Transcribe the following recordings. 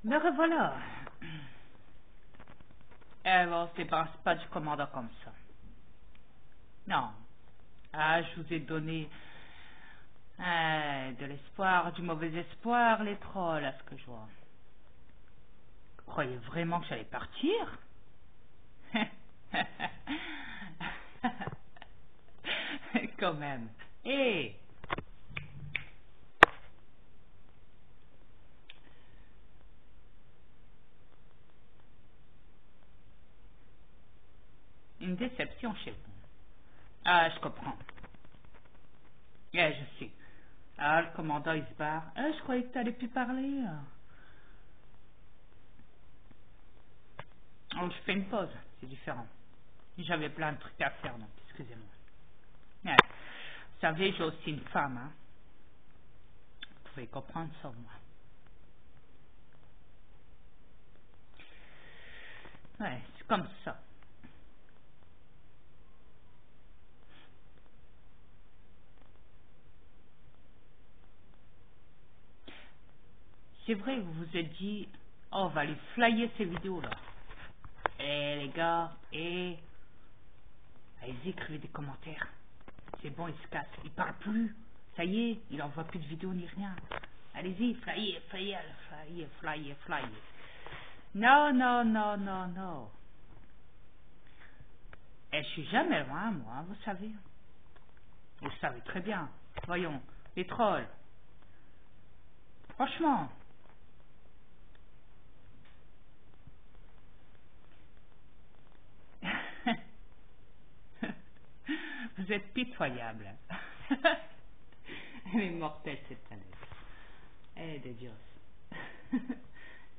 Me revoilà. Eh bon, on se débarrasse pas du commandant comme ça. Non. Ah, je vous ai donné de l'espoir, du mauvais espoir, les trolls, à ce que je vois. Vous croyez vraiment que j'allais partir? Quand même. Hé, une déception chez vous. Ah, je comprends. Je sais. Ah, le commandant, il se barre. Ah, je croyais que tu allais plus parler. Oh, je fais une pause, c'est différent. J'avais plein de trucs à faire, donc excusez-moi. Ouais. Vous savez, j'ai aussi une femme, hein. Vous pouvez comprendre ça, moi. Ouais, c'est comme ça. C'est vrai que vous vous êtes dit, oh, on va aller flyer ces vidéos-là. Eh, les gars, allez-y, écrivez des commentaires. C'est bon, il se casse, il parle plus. Ça y est, il envoie plus de vidéos ni rien. Allez-y, flyez, flyez, flyez, flyez, flyez. Non, non, non, non, non. Et je suis jamais loin, moi, vous savez. Vous le savez très bien. Voyons, les trolls. Franchement. Vous êtes pitoyable. Elle est mortelle, cette planète. Elle est de Dios.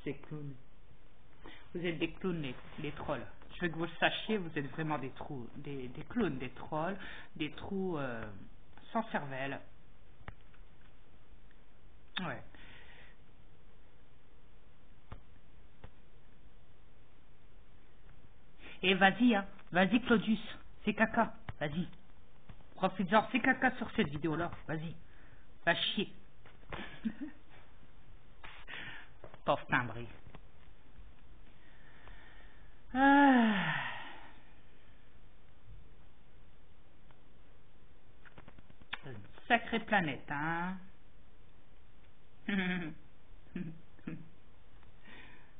C'est clown. Vous êtes des clowns, les trolls. Je veux que vous le sachiez, vous êtes vraiment des trous, des clowns, des trolls, des trous sans cervelle. Ouais. Et vas-y, hein. Vas-y, Claudius. C'est caca. Vas-y. Profite-en. C'est caca sur cette vidéo-là. Vas-y. Va chier. Pauvre timbré. Ah. Une sacrée planète, hein.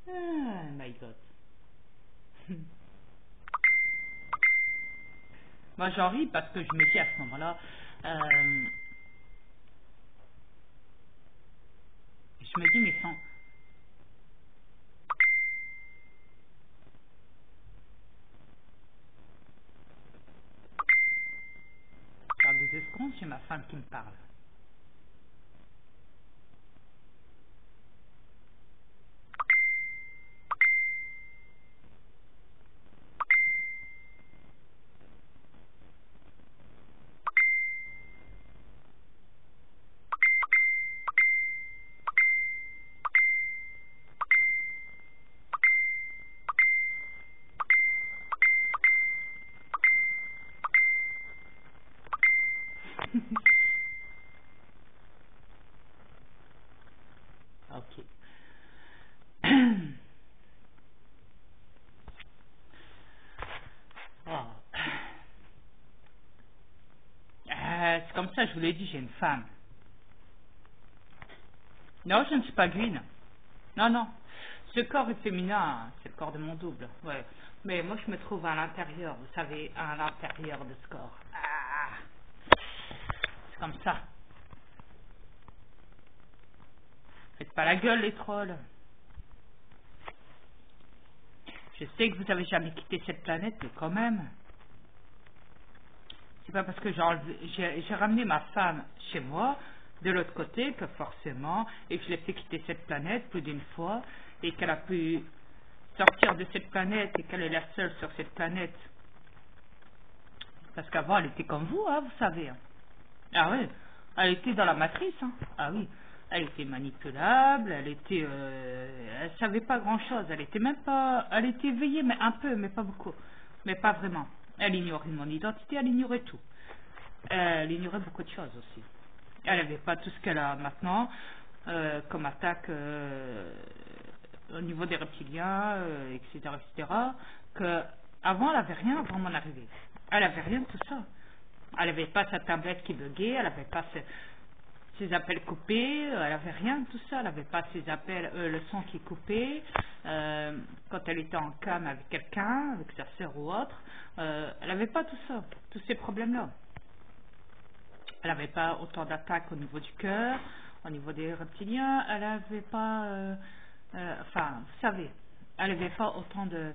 Ah, my God. Moi, j'en ris parce que je me dis à ce moment-là, je me dis, mais sans faire des escomptes, j'ai ma femme qui me parle. Ok. Oh. C'est comme ça, je vous l'ai dit, j'ai une femme. Non, je ne suis pas Gwyn. Non, non. Ce corps est féminin, hein, c'est le corps de mon double. Ouais. Mais moi, je me trouve à l'intérieur, vous savez, à l'intérieur de ce corps. Ah. C'est comme ça. Faites pas la gueule, les trolls. Je sais que vous n'avez jamais quitté cette planète, mais quand même. C'est pas parce que j'ai ramené ma femme chez moi, de l'autre côté, que forcément, et que je l'ai fait quitter cette planète plus d'une fois, et qu'elle a pu sortir de cette planète, et qu'elle est la seule sur cette planète. Parce qu'avant, elle était comme vous, hein, vous savez. Hein. Ah oui, elle était dans la matrice. Hein. Ah oui, elle était manipulable, elle savait pas grand-chose. Elle était même pas, elle était éveillée, mais un peu, mais pas beaucoup, mais pas vraiment. Elle ignorait mon identité, elle ignorait tout. Elle ignorait beaucoup de choses aussi. Elle n'avait pas tout ce qu'elle a maintenant comme attaque au niveau des reptiliens, etc., etc., que avant elle avait rien avant mon arrivée. Elle avait rien de tout ça. Elle n'avait pas sa tablette qui buguait, elle n'avait pas ses appels coupés, elle n'avait rien de tout ça, elle n'avait pas ses appels, le son qui coupait, quand elle était en cam avec quelqu'un, avec sa sœur ou autre, elle n'avait pas tout ça, tous ces problèmes-là. Elle n'avait pas autant d'attaques au niveau du cœur, au niveau des reptiliens, elle n'avait pas, enfin, vous savez, elle n'avait pas autant de,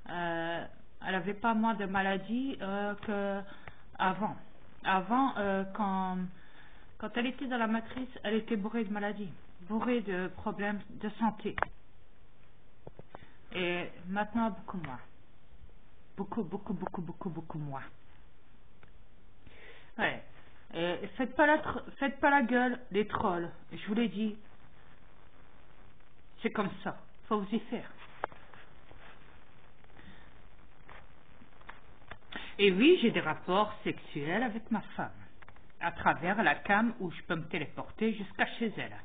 elle n'avait pas moins de maladies qu'avant. Avant, quand elle était dans la matrice, elle était bourrée de maladies, bourrée de problèmes de santé. Et maintenant, beaucoup moins. Beaucoup, beaucoup, beaucoup, beaucoup, beaucoup moins. Ouais. Et faites pas la gueule, les trolls. Je vous l'ai dit. C'est comme ça. Faut vous y faire. Et oui, j'ai des rapports sexuels avec ma femme. À travers la cam où je peux me téléporter jusqu'à chez elle.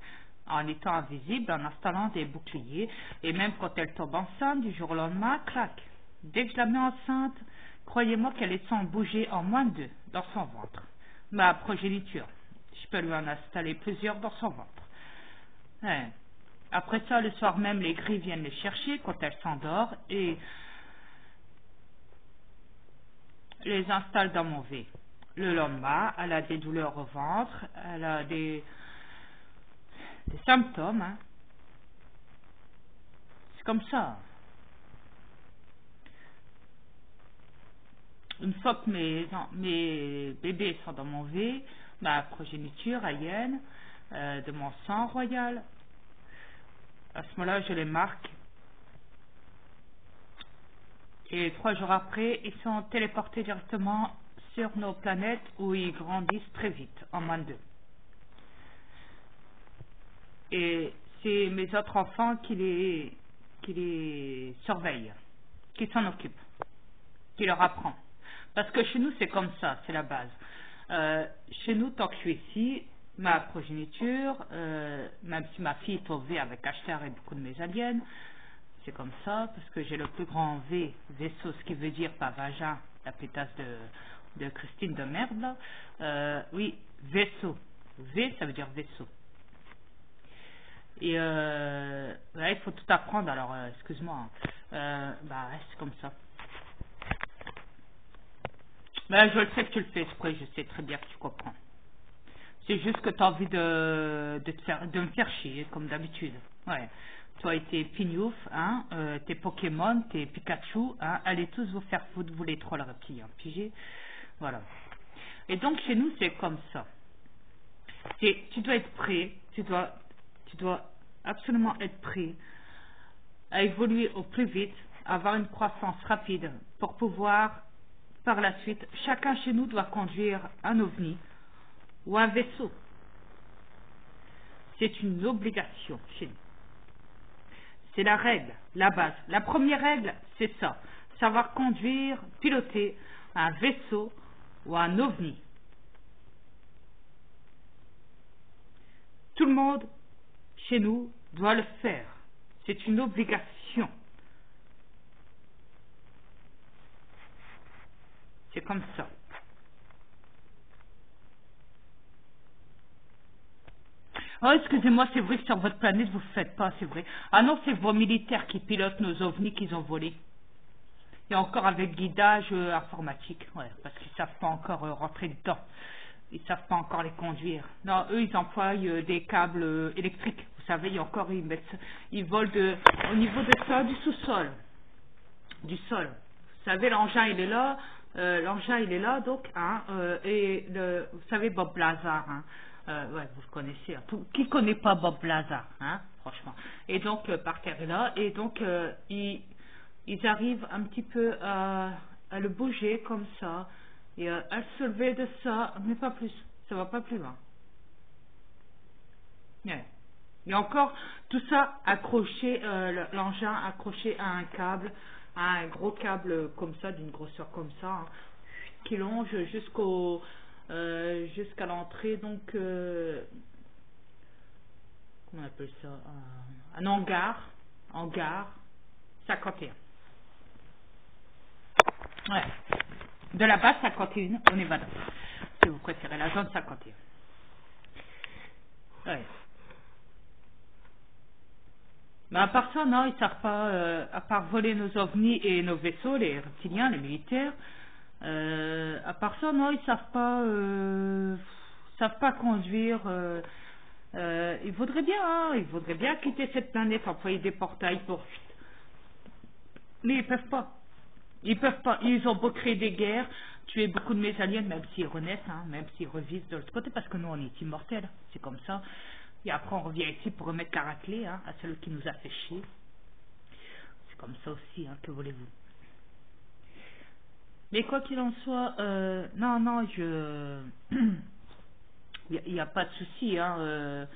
En étant invisible, en installant des boucliers. Et même quand elle tombe enceinte, du jour au lendemain, clac. Dès que je la mets enceinte, croyez-moi qu'elle est sans bouger en moins de 2 dans son ventre. Ma progéniture. Je peux lui en installer plusieurs dans son ventre. Ouais. Après ça, le soir même, les gris viennent les chercher quand elle s'endort et les installent dans mon V. Le lendemain, elle a des douleurs au ventre, elle a des symptômes. Hein. C'est comme ça. Une fois que mes bébés sont dans mon V, ma progéniture aïenne, de mon sang royal, à ce moment-là, je les marque. Et 3 jours après, ils sont téléportés directement sur nos planètes où ils grandissent très vite, en moins de 2. Et c'est mes autres enfants qui les surveillent, qui s'en occupent, qui leur apprend. Parce que chez nous, c'est comme ça, c'est la base. Chez nous, tant que je suis ici, ma progéniture, même si ma fille est au V avec H.T.R. et beaucoup de mes aliens, c'est comme ça, parce que j'ai le plus grand V, vaisseau, ce qui veut dire pas vagin, la pétasse de Christine de merde, là. Oui, vaisseau. V, ça veut dire vaisseau. Et ouais, il faut tout apprendre, alors excuse-moi. Bah, c'est comme ça. Ben, je le sais que tu le fais exprès, je sais très bien que tu comprends. C'est juste que tu as envie de me faire chier, comme d'habitude. Ouais. Toi et tes pignouf, hein, tes Pokémon, tes Pikachu, hein, allez tous vous faire foutre, vous les trolls reptiliens. Pigé. Voilà. Et donc, chez nous, c'est comme ça. Tu dois être prêt, tu dois absolument être prêt à évoluer au plus vite, avoir une croissance rapide pour pouvoir, par la suite, chacun chez nous doit conduire un ovni ou un vaisseau. C'est une obligation chez nous. C'est la règle, la base. La première règle, c'est ça. Savoir conduire, piloter un vaisseau ou un ovni. Tout le monde, chez nous, doit le faire. C'est une obligation. C'est comme ça. Oh, excusez-moi, c'est vrai que sur votre planète, vous ne faites pas, c'est vrai. Ah non, c'est vos militaires qui pilotent nos ovnis qu'ils ont volés. Et encore avec guidage informatique, ouais, parce qu'ils ne savent pas encore rentrer dedans. Ils ne savent pas encore les conduire. Non, eux, ils emploient des câbles électriques. Vous savez, ils volent au niveau de ça, du sous-sol. Du sol. Vous savez, l'engin, il est là. L'engin, il est là, donc, hein, et vous savez, Bob Lazar, hein, ouais, vous le connaissez. Hein. Qui connaît pas Bob Lazar, hein, franchement. Et donc, Parker est là, et donc, ils arrivent un petit peu à le bouger comme ça, et à se lever de ça, mais pas plus. Ça va pas plus loin. Ouais. Et encore, tout ça accroché, l'engin accroché à un câble, à un gros câble comme ça, d'une grosseur comme ça, hein, qui longe jusqu'à l'entrée, donc, comment on appelle ça, un hangar, en gare, 51. Ouais. De la base 51 au Nevada. Si vous préférez la zone 51. Ouais. Mais à part ça, non, ils savent pas, à part voler nos ovnis et nos vaisseaux, les reptiliens, les militaires, à part ça, non, savent pas conduire. Ils voudraient bien quitter cette planète, employer des portails pour. Mais ils peuvent pas. Ils peuvent pas. Ils ont beau créer des guerres, tuer beaucoup de mes aliens, même s'ils renaissent, hein, même s'ils revivent de l'autre côté, parce que nous on est immortels. C'est comme ça. Et après on revient ici pour remettre la raclée, hein, à celui qui nous a fait chier. C'est comme ça aussi, hein, que voulez-vous. Mais quoi qu'il en soit, non, non, il y a pas de souci, hein.